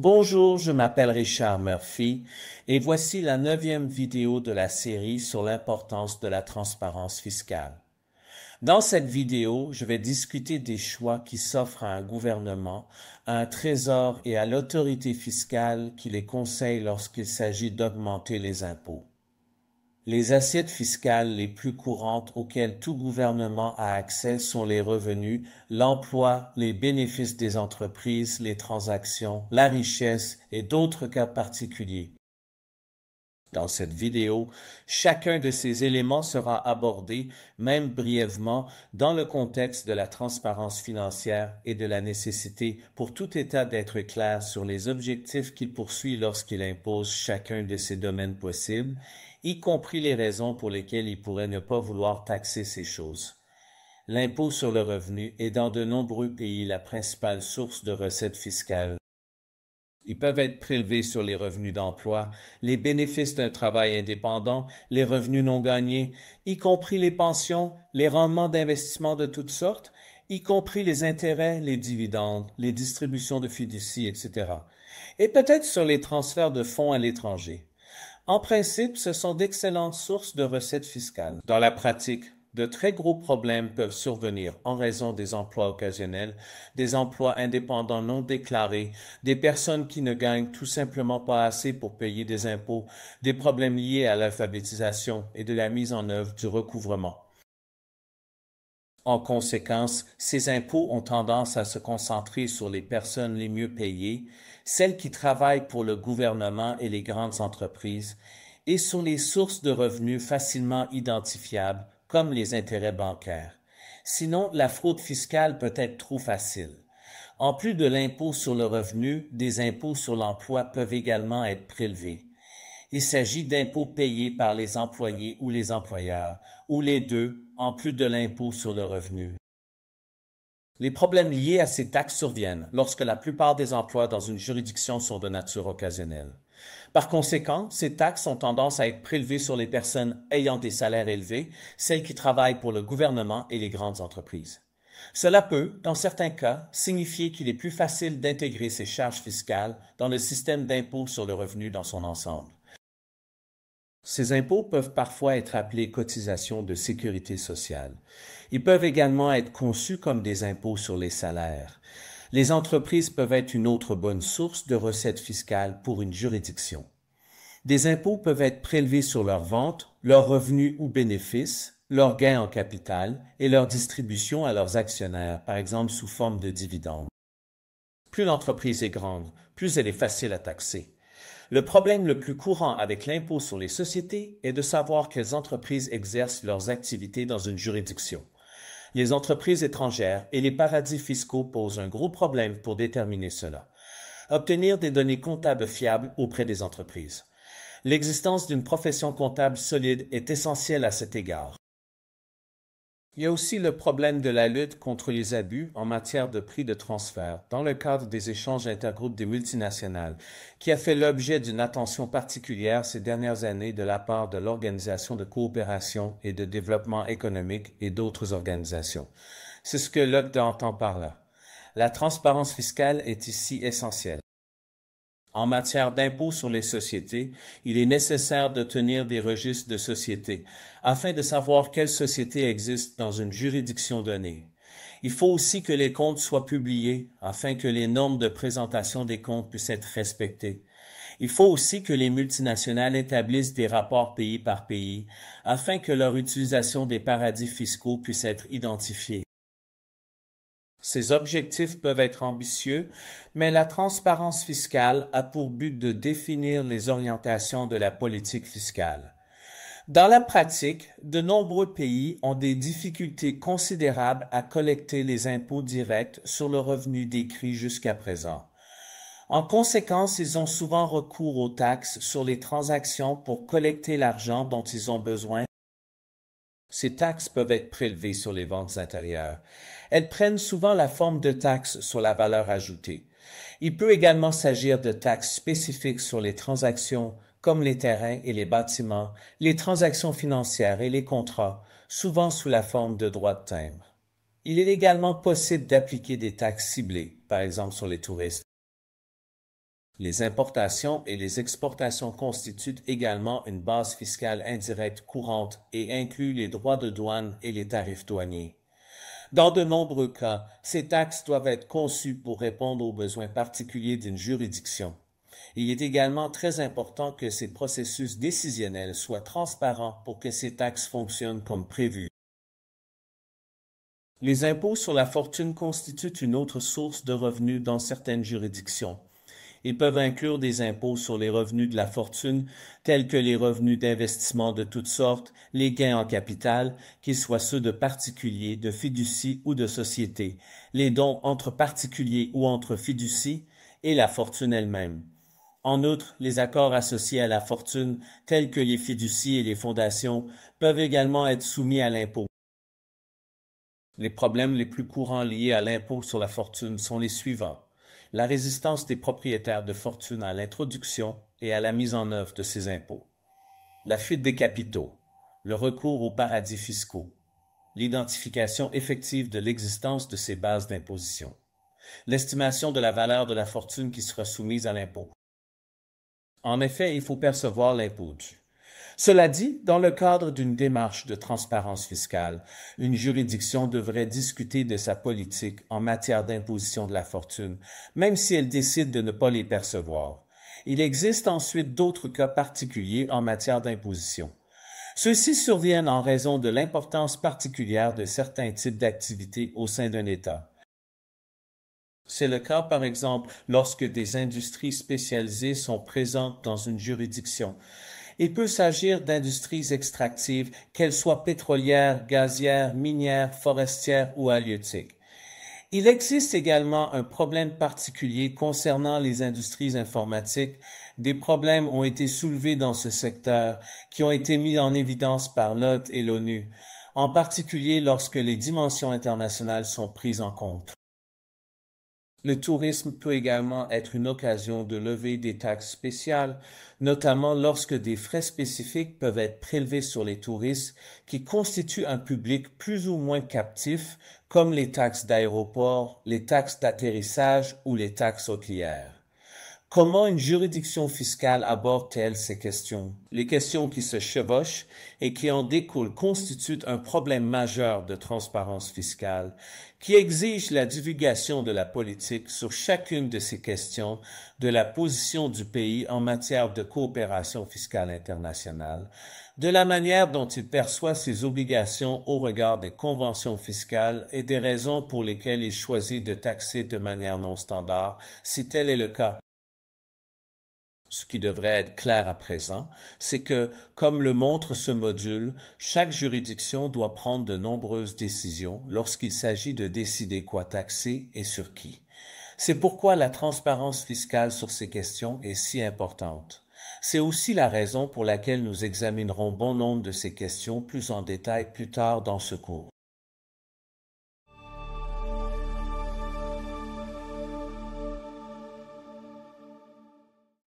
Bonjour, je m'appelle Richard Murphy et voici la 9e vidéo de la série sur l'importance de la transparence fiscale. Dans cette vidéo, je vais discuter des choix qui s'offrent à un gouvernement, à un trésor et à l'autorité fiscale qui les conseille lorsqu'il s'agit d'augmenter les impôts. Les assiettes fiscales les plus courantes auxquelles tout gouvernement a accès sont les revenus, l'emploi, les bénéfices des entreprises, les transactions, la richesse et d'autres cas particuliers. Dans cette vidéo, chacun de ces éléments sera abordé, même brièvement, dans le contexte de la transparence financière et de la nécessité pour tout État d'être clair sur les objectifs qu'il poursuit lorsqu'il impose chacun de ces domaines possibles, y compris les raisons pour lesquelles il pourrait ne pas vouloir taxer ces choses. L'impôt sur le revenu est dans de nombreux pays la principale source de recettes fiscales. Ils peuvent être prélevés sur les revenus d'emploi, les bénéfices d'un travail indépendant, les revenus non gagnés, y compris les pensions, les rendements d'investissement de toutes sortes, y compris les intérêts, les dividendes, les distributions de fiducie, etc. Et peut-être sur les transferts de fonds à l'étranger. En principe, ce sont d'excellentes sources de recettes fiscales. Dans la pratique, de très gros problèmes peuvent survenir en raison des emplois occasionnels, des emplois indépendants non déclarés, des personnes qui ne gagnent tout simplement pas assez pour payer des impôts, des problèmes liés à l'alphabétisation et de la mise en œuvre du recouvrement. En conséquence, ces impôts ont tendance à se concentrer sur les personnes les mieux payées, celles qui travaillent pour le gouvernement et les grandes entreprises, et sur les sources de revenus facilement identifiables, comme les intérêts bancaires. Sinon, la fraude fiscale peut être trop facile. En plus de l'impôt sur le revenu, des impôts sur l'emploi peuvent également être prélevés. Il s'agit d'impôts payés par les employés ou les employeurs, ou les deux, en plus de l'impôt sur le revenu. Les problèmes liés à ces taxes surviennent lorsque la plupart des emplois dans une juridiction sont de nature occasionnelle. Par conséquent, ces taxes ont tendance à être prélevées sur les personnes ayant des salaires élevés, celles qui travaillent pour le gouvernement et les grandes entreprises. Cela peut, dans certains cas, signifier qu'il est plus facile d'intégrer ces charges fiscales dans le système d'impôt sur le revenu dans son ensemble. Ces impôts peuvent parfois être appelés cotisations de sécurité sociale. Ils peuvent également être conçus comme des impôts sur les salaires. Les entreprises peuvent être une autre bonne source de recettes fiscales pour une juridiction. Des impôts peuvent être prélevés sur leurs ventes, leurs revenus ou bénéfices, leurs gains en capital et leur distribution à leurs actionnaires, par exemple sous forme de dividendes. Plus l'entreprise est grande, plus elle est facile à taxer. Le problème le plus courant avec l'impôt sur les sociétés est de savoir quelles entreprises exercent leurs activités dans une juridiction. Les entreprises étrangères et les paradis fiscaux posent un gros problème pour déterminer cela. Obtenir des données comptables fiables auprès des entreprises. L'existence d'une profession comptable solide est essentielle à cet égard. Il y a aussi le problème de la lutte contre les abus en matière de prix de transfert dans le cadre des échanges intergroupes des multinationales, qui a fait l'objet d'une attention particulière ces dernières années de la part de l'Organisation de coopération et de développement économique et d'autres organisations. C'est ce que l'OCDE entend par là. La transparence fiscale est ici essentielle. En matière d'impôt sur les sociétés, il est nécessaire de tenir des registres de sociétés afin de savoir quelles sociétés existent dans une juridiction donnée. Il faut aussi que les comptes soient publiés afin que les normes de présentation des comptes puissent être respectées. Il faut aussi que les multinationales établissent des rapports pays par pays afin que leur utilisation des paradis fiscaux puisse être identifiée. Ces objectifs peuvent être ambitieux, mais la transparence fiscale a pour but de définir les orientations de la politique fiscale. Dans la pratique, de nombreux pays ont des difficultés considérables à collecter les impôts directs sur le revenu décrit jusqu'à présent. En conséquence, ils ont souvent recours aux taxes sur les transactions pour collecter l'argent dont ils ont besoin. Ces taxes peuvent être prélevées sur les ventes intérieures. Elles prennent souvent la forme de taxes sur la valeur ajoutée. Il peut également s'agir de taxes spécifiques sur les transactions comme les terrains et les bâtiments, les transactions financières et les contrats, souvent sous la forme de droits de timbre. Il est également possible d'appliquer des taxes ciblées, par exemple sur les touristes. Les importations et les exportations constituent également une base fiscale indirecte courante et incluent les droits de douane et les tarifs douaniers. Dans de nombreux cas, ces taxes doivent être conçues pour répondre aux besoins particuliers d'une juridiction. Il est également très important que ces processus décisionnels soient transparents pour que ces taxes fonctionnent comme prévu. Les impôts sur la fortune constituent une autre source de revenus dans certaines juridictions. Ils peuvent inclure des impôts sur les revenus de la fortune, tels que les revenus d'investissement de toutes sortes, les gains en capital, qu'ils soient ceux de particuliers, de fiducies ou de sociétés, les dons entre particuliers ou entre fiducies, et la fortune elle-même. En outre, les accords associés à la fortune, tels que les fiducies et les fondations, peuvent également être soumis à l'impôt. Les problèmes les plus courants liés à l'impôt sur la fortune sont les suivants. La résistance des propriétaires de fortune à l'introduction et à la mise en œuvre de ces impôts. La fuite des capitaux, le recours aux paradis fiscaux, l'identification effective de l'existence de ces bases d'imposition, l'estimation de la valeur de la fortune qui sera soumise à l'impôt. En effet, il faut percevoir l'impôt dû. Cela dit, dans le cadre d'une démarche de transparence fiscale, une juridiction devrait discuter de sa politique en matière d'imposition de la fortune, même si elle décide de ne pas les percevoir. Il existe ensuite d'autres cas particuliers en matière d'imposition. Ceux-ci surviennent en raison de l'importance particulière de certains types d'activités au sein d'un État. C'est le cas, par exemple, lorsque des industries spécialisées sont présentes dans une juridiction. Il peut s'agir d'industries extractives, qu'elles soient pétrolières, gazières, minières, forestières ou halieutiques. Il existe également un problème particulier concernant les industries informatiques. Des problèmes ont été soulevés dans ce secteur qui ont été mis en évidence par l'OTE et l'ONU, en particulier lorsque les dimensions internationales sont prises en compte. Le tourisme peut également être une occasion de lever des taxes spéciales, notamment lorsque des frais spécifiques peuvent être prélevés sur les touristes qui constituent un public plus ou moins captif, comme les taxes d'aéroport, les taxes d'atterrissage ou les taxes hôtelières. Comment une juridiction fiscale aborde-t-elle ces questions? Les questions qui se chevauchent et qui en découlent constituent un problème majeur de transparence fiscale qui exige la divulgation de la politique sur chacune de ces questions, de la position du pays en matière de coopération fiscale internationale, de la manière dont il perçoit ses obligations au regard des conventions fiscales et des raisons pour lesquelles il choisit de taxer de manière non standard, si tel est le cas. Ce qui devrait être clair à présent, c'est que, comme le montre ce module, chaque juridiction doit prendre de nombreuses décisions lorsqu'il s'agit de décider quoi taxer et sur qui. C'est pourquoi la transparence fiscale sur ces questions est si importante. C'est aussi la raison pour laquelle nous examinerons bon nombre de ces questions plus en détail plus tard dans ce cours.